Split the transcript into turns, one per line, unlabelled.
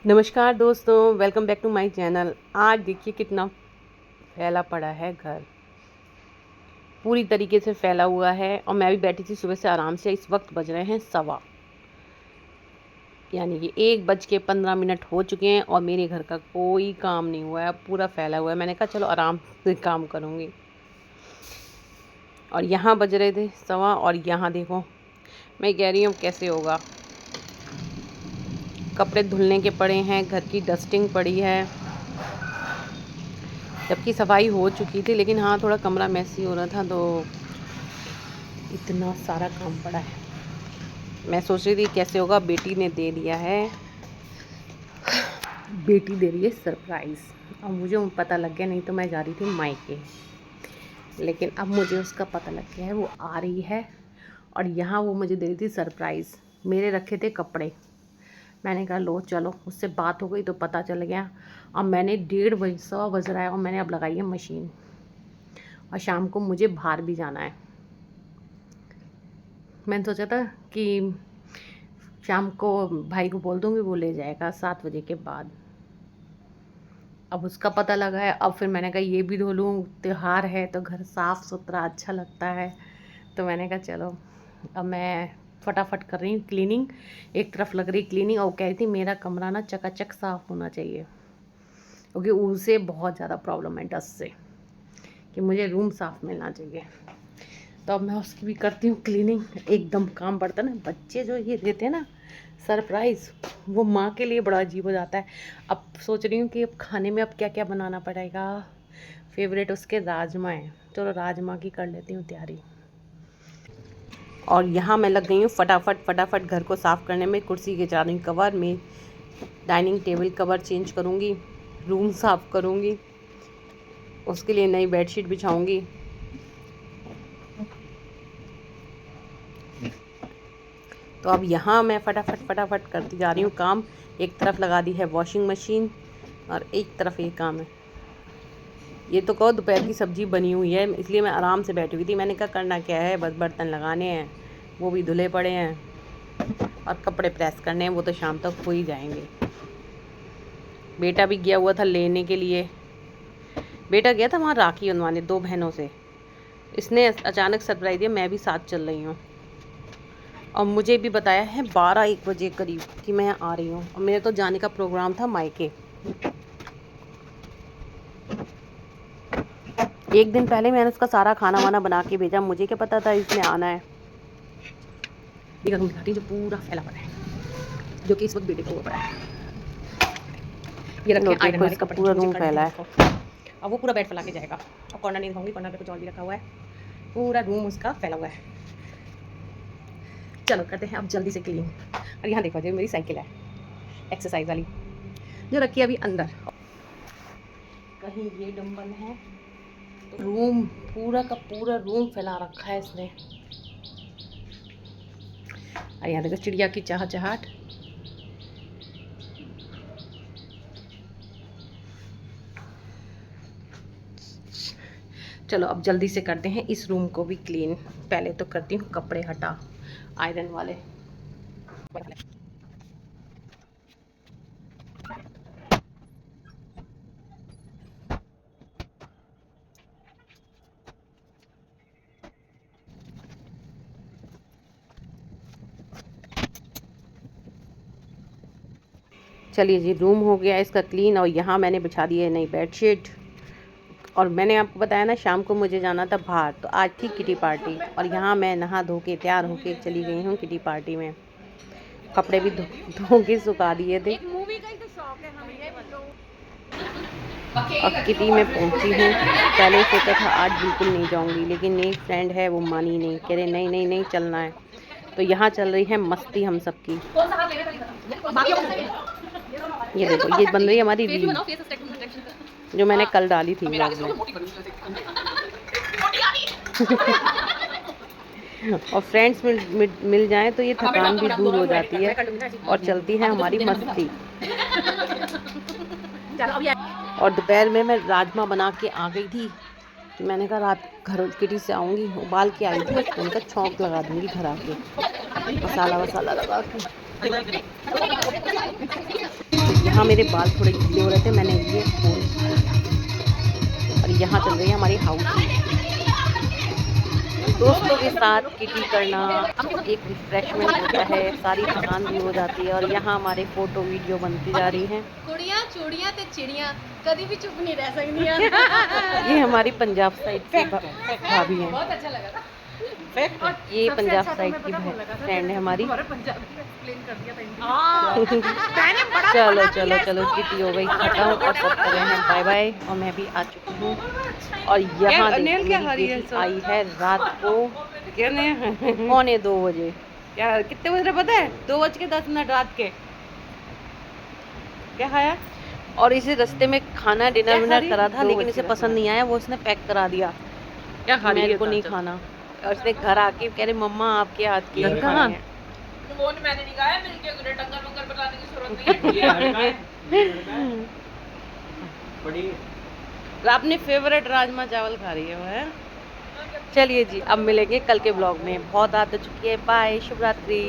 नमस्कार दोस्तों, welcome back to my channel. आज देखिए कितना फैला पड़ा है घर, पूरी तरीके से फैला हुआ है। और मैं भी बैठी थी सुबह से आराम से। इस वक्त बज रहे हैं 1:15, यानी कि 1:15 हो चुके हैं और मेरे घर का कोई काम नहीं हुआ है, पूरा फैला हुआ है। मैंने कहा चलो आराम से काम करूँगी। और यहाँ बज रहे थे 1:15 और यहाँ देखो, मैं कह रही हूँ कैसे होगा। कपड़े धुलने के पड़े हैं, घर की डस्टिंग पड़ी है, जबकि सफाई हो चुकी थी, लेकिन हाँ थोड़ा कमरा मैसी हो रहा था, तो इतना सारा काम पड़ा है। मैं सोच रही थी कैसे होगा। बेटी ने दे दिया है, बेटी दे रही है सरप्राइज़। अब मुझे पता लग गया, नहीं तो मैं जा रही थी मायके, लेकिन अब मुझे उसका पता लग गया है, वो आ रही है। और यहाँ वो मुझे दे रही थी सरप्राइज़। मेरे रखे थे कपड़े, मैंने कहा लो चलो, उससे बात हो गई तो पता चल गया। अब मैंने 1:30 बज रहा है और मैंने अब लगाई है मशीन। और शाम को मुझे बाहर भी जाना है। मैंने सोचा था कि शाम को भाई को बोल दूँगी, वो ले जाएगा 7 बजे के बाद। अब उसका पता लगा है। अब फिर मैंने कहा ये भी धो लूँ, त्योहार है तो घर साफ़ सुथरा अच्छा लगता है। तो मैंने कहा चलो, अब मैं फटाफट कर रही हूँ क्लीनिंग। एक तरफ लग रही क्लीनिंग और कह रही थी मेरा कमरा ना चकाचक साफ़ होना चाहिए, क्योंकि उसे बहुत ज़्यादा प्रॉब्लम है डस्ट से, कि मुझे रूम साफ़ मिलना चाहिए। तो अब मैं उसकी भी करती हूँ क्लीनिंग। एकदम काम बढ़ता है ना। बच्चे जो ये देते हैं ना सरप्राइज़, वो माँ के लिए बड़ा अजीब हो जाता है। अब सोच रही हूँ कि अब खाने में अब क्या क्या बनाना पड़ेगा। फेवरेट उसके राजमा है, चलो राजमा की कर लेती हूँ तैयारी। और यहाँ मैं लग गई हूँ फटाफट घर को साफ़ करने में। कुर्सी के चारों कवर में, डाइनिंग टेबल कवर चेंज करूँगी, रूम साफ़ करूँगी, उसके लिए नई बेडशीट बिछाऊँगी। तो अब यहाँ मैं फटाफट करती जा रही हूँ काम। एक तरफ लगा दी है वॉशिंग मशीन और एक तरफ ये काम है। ये तो कहो दोपहर की सब्ज़ी बनी हुई है, इसलिए मैं आराम से बैठी हुई थी। मैंने कहा करना क्या है, बस बर्तन लगाने हैं, वो भी धुले पड़े हैं, और कपड़े प्रेस करने हैं, वो तो शाम तक हो ही जाएंगे। बेटा भी गया हुआ था लेने के लिए। बेटा गया था वहाँ राखी बनवाने 2 बहनों से। इसने अचानक सरप्राइज़ दिया, मैं भी साथ चल रही हूँ। और मुझे भी बताया है 12-1 बजे करीब कि मैं आ रही हूँ। और मेरे तो जाने का प्रोग्राम था मायके। एक दिन पहले मैंने उसका सारा खाना वाना बना के भेजा, मुझे क्या पता था इसने आना है। ये रूम दिखाती हूँ जो पूरा फैला पड़ा है, जो कि इस वक्त बेटे को पड़ा है। ये रखे आयरन वाले कपड़े, पूरा रूम फैला है। अब वो पूरा बेड फैला के जाएगा। और कॉर्नर नहीं दिखाऊंगी, कॉर्नर पे कुछ और भी रखा हुआ है। पूरा रूम उसका फैला हुआ है। चलो करते हैं अब जल्दी से क्लीन। और यहाँ देखो, जो मेरी साइकिल है एक्सरसाइज वाली, जो रखी है अभी अंदर। कहीं ये डंबल है। तो रूम पूरा का पूरा रूम फैला रखा है इसने। और यहाँ देखो चिड़िया की चहचहाट। चलो अब जल्दी से करते हैं इस रूम को भी क्लीन। पहले तो करती हूँ कपड़े हटा आयरन वाले। चलिए जी, रूम हो गया इसका क्लीन। और यहाँ मैंने बिछा दी है नई बेडशीट। और मैंने आपको बताया ना शाम को मुझे जाना था बाहर, तो आज थी किटी पार्टी। और यहाँ मैं नहा धो के तैयार होके चली गई हूँ किटी पार्टी में। कपड़े भी धो के सुखा दिए थे। और किटी में पहुँची हूँ। पहले सोचा था आज बिल्कुल नहीं जाऊँगी, लेकिन एक फ्रेंड है वो मानी नहीं, कह रहे नहीं चलना है। तो यहाँ चल रही है मस्ती हम सबकी। ये देखो, ये बन रही है हमारी रील, जो मैंने कल डाली थी व्लॉग में। और फ्रेंड्स मिल जाएं तो ये थकान भी दूर हो जाती है और चलती है हमारी मस्ती। और दोपहर में मैं राजमा बना के आ गई थी, कि मैंने कहा रात घर किटी से आऊँगी, उबाल के आई थी, उनका छौंक लगा दूँगी घर आके, मसाला वसाला लगा के। यहाँ मेरे बाल थोड़े गीले हो रहे थे, मैंने ये खोल, और यहाँ चल रही है हमारी हाउस। दोस्तों के साथ किटी करना एक रिफ्रेशमेंट होता है, सारी थकान भी हो जाती है। और यहाँ हमारे फोटो वीडियो बनती जा रही हैं।
कुड़ियां चूड़ियां ते चिड़ियां कभी भी चुप नहीं रह सकती।
ये हमारी पंजाब साइड की भाभी हैं।
बहुत अच्छा लगा था।
ये पंजाब साइड की फ्रेंड है हमारी। चलो चलो चलो, किटी हो गई खत्म और सब कर रहे हैं बाय बाय, और मैं भी आ चुकी हूँ। और यहाँ देखिए मेरी बेटी आई है रात को 1:45 बजे।
क्या कितने बज रहे पता है? 2:10 रात के। क्या खाया?
और इसे रास्ते में खाना डिनर विनर करा था, लेकिन इसे पसंद नहीं आया, वो इसने पैक करा दिया।
क्या खा रही है?
मेरे को नहीं खाना। और इसने घर आके कह रहे मम्मा आपके हाथ की
कहाँ?
वो मैंने नहीं खाया, मिलके टंगर वंगर बताने की जरूरत नहीं है।
अपने फेवरेट राजमा चावल खा रही है वो है। चलिए जी, अब मिलेंगे कल के ब्लॉग में। बहुत रात हो चुकी है, बाय, शुभ रात्रि।